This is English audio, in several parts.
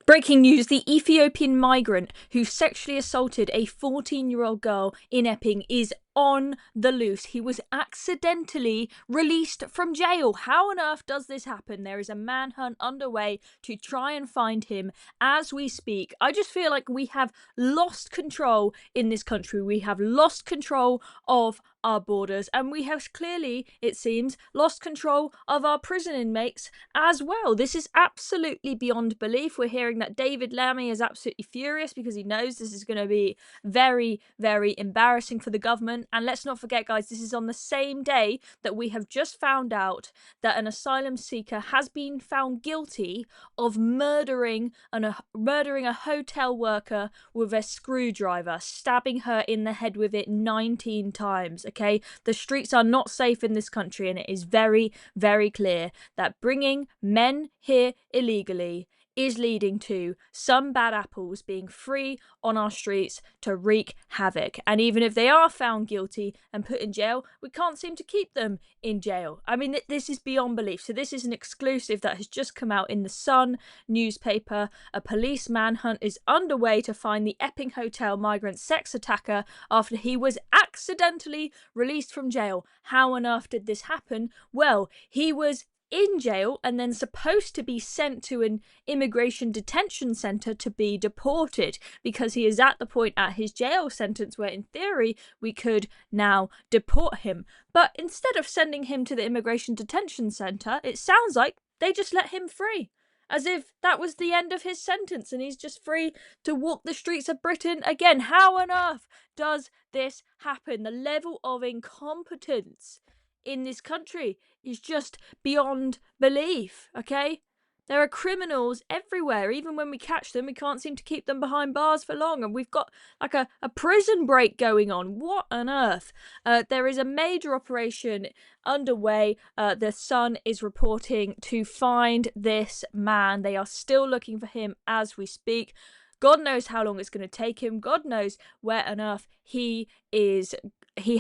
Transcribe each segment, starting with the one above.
Breaking news, the Ethiopian migrant who sexually assaulted a 14-year-old girl in Epping is on the loose. He was accidentally released from jail. How on earth does this happen? There is a manhunt underway to try and find him as we speak. I just feel like we have lost control in this country. We have lost control of our borders, and we have clearly, it seems, lost control of our prison inmates as well. This is absolutely beyond belief. We're hearing that David Lammy is absolutely furious because he knows this is going to be very, very embarrassing for the government. And let's not forget, guys, this is on the same day that we have just found out that an asylum seeker has been found guilty of murdering a hotel worker with a screwdriver, stabbing her in the head with it 19 times. Okay, the streets are not safe in this country, and it is very, very clear that bringing men here illegally is leading to some bad apples being free on our streets to wreak havoc. And even if they are found guilty and put in jail, we can't seem to keep them in jail. I mean, this is beyond belief. So this is an exclusive that has just come out in the Sun newspaper. A police manhunt is underway to find the Epping hotel migrant sex attacker after he was accidentally released from jail. How on earth did this happen? Well, he was in jail and then supposed to be sent to an immigration detention centre to be deported, because he is at the point at his jail sentence where in theory we could now deport him. But instead of sending him to the immigration detention centre, it sounds like they just let him free, as if that was the end of his sentence and he's just free to walk the streets of Britain again. How on earth does this happen? The level of incompetence in this country is just beyond belief. Okay, there are criminals everywhere. Even when we catch them, we can't seem to keep them behind bars for long, and we've got like a prison break going on. What on earth? There is a major operation underway. The Sun is reporting to find this man. They are still looking for him as we speak. God knows how long it's going to take him. God knows where on earth he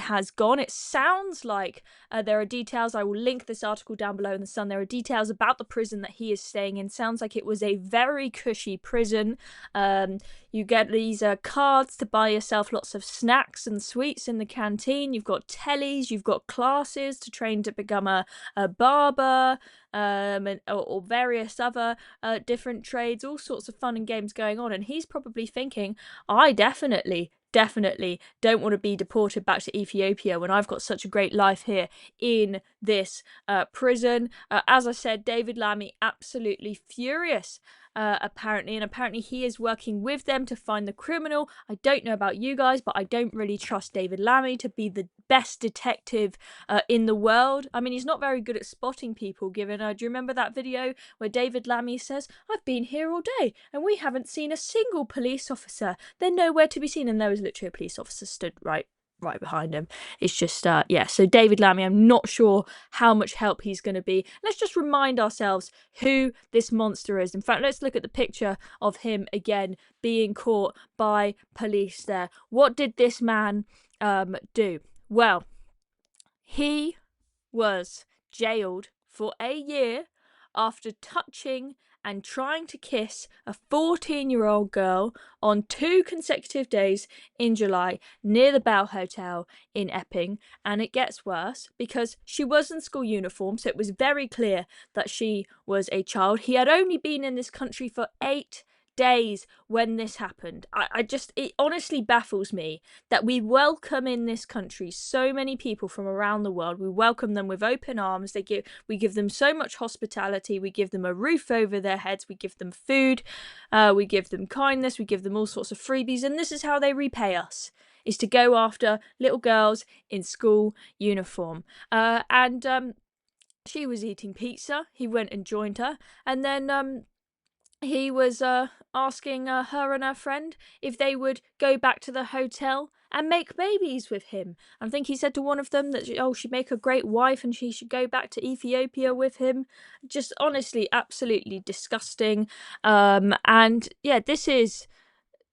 has gone. It sounds like there are details. I will link this article down below in the Sun. There are details about the prison that he is staying in. Sounds like it was a very cushy prison. You get these cards to buy yourself lots of snacks and sweets in the canteen. You've got tellies. You've got classes to train to become a barber, or various other different trades. All sorts of fun and games going on. And he's probably thinking, I definitely don't want to be deported back to Ethiopia when I've got such a great life here in this prison. As I said, David Lammy absolutely furious, apparently he is working with them to find the criminal. I don't know about you guys, but I don't really trust David Lammy to be the best detective in the world. I mean, he's not very good at spotting people, given do you remember that video where David Lammy says, I've been here all day and we haven't seen a single police officer. They're nowhere to be seen, and there was literally a police officer stood right behind him. It's just yeah, so David Lammy, I'm not sure how much help he's going to be. Let's just remind ourselves who this monster is. In fact, let's look at the picture of him again being caught by police there. What did this man do? Well, he was jailed for a year after touching and trying to kiss a 14-year-old girl on 2 consecutive days in July near the Bell Hotel in Epping. And it gets worse because she was in school uniform, so it was very clear that she was a child. He had only been in this country for 8 days when this happened. It honestly baffles me that we welcome in this country so many people from around the world. We welcome them with open arms. We give them so much hospitality. We give them a roof over their heads. We give them food. We give them kindness. We give them all sorts of freebies. And this is how they repay us, is to go after little girls in school uniform. She was eating pizza. He went and joined her. And then he was asking her and her friend if they would go back to the hotel and make babies with him. I think he said to one of them that she'd make a great wife and she should go back to Ethiopia with him. Just honestly absolutely disgusting. And yeah, this is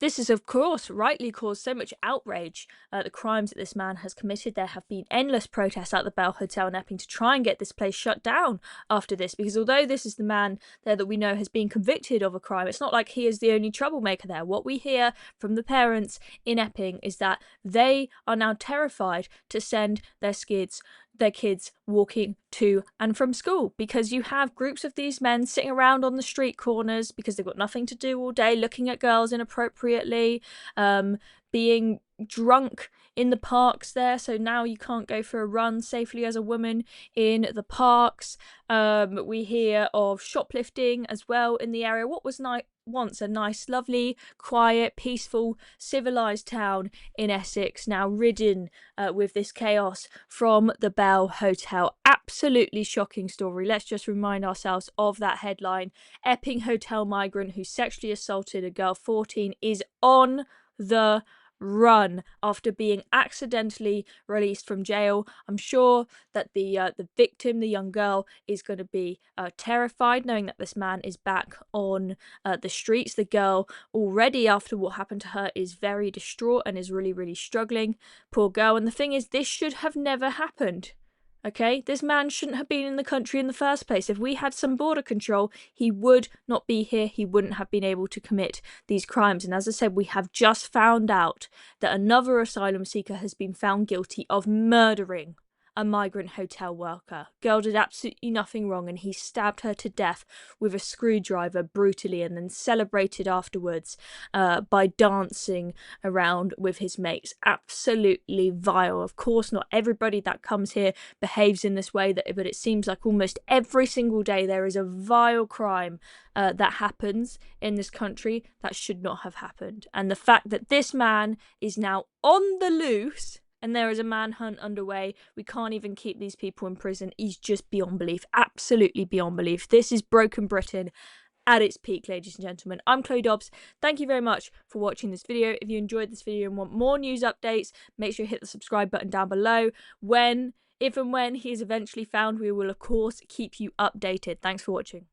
This has, of course, rightly caused so much outrage at the crimes that this man has committed. There have been endless protests at the Bell Hotel in Epping to try and get this place shut down after this, because although this is the man there that we know has been convicted of a crime, it's not like he is the only troublemaker there. What we hear from the parents in Epping is that they are now terrified to send their kids walking to and from school, because you have groups of these men sitting around on the street corners because they've got nothing to do all day, looking at girls inappropriately, being drunk in the parks there. So now you can't go for a run safely as a woman in the parks. We hear of shoplifting as well in the area. What was once a nice, lovely, quiet, peaceful, civilized town in Essex, now ridden with this chaos from the Bell Hotel. Absolutely shocking story. Let's just remind ourselves of that headline. Epping hotel migrant who sexually assaulted a girl 14 is on the run after being accidentally released from jail. I'm sure that the victim, the young girl, is going to be terrified knowing that this man is back on the streets. The girl, already after what happened to her, is very distraught and is really, really struggling. Poor girl. And the thing is, this should have never happened. Okay, this man shouldn't have been in the country in the first place. If we had some border control, he would not be here. He wouldn't have been able to commit these crimes. And as I said, we have just found out that another asylum seeker has been found guilty of murdering a migrant hotel worker. Girl did absolutely nothing wrong, and he stabbed her to death with a screwdriver brutally, and then celebrated afterwards by dancing around with his mates. Absolutely vile. Of course, not everybody that comes here behaves in this way, but it seems like almost every single day there is a vile crime that happens in this country that should not have happened. And the fact that this man is now on the loose and there is a manhunt underway, we can't even keep these people in prison, is just beyond belief. Absolutely beyond belief. This is broken Britain at its peak, ladies and gentlemen. I'm Chloe Dobbs. Thank you very much for watching this video. If you enjoyed this video and want more news updates, make sure you hit the subscribe button down below. If and when he is eventually found, we will, of course, keep you updated. Thanks for watching.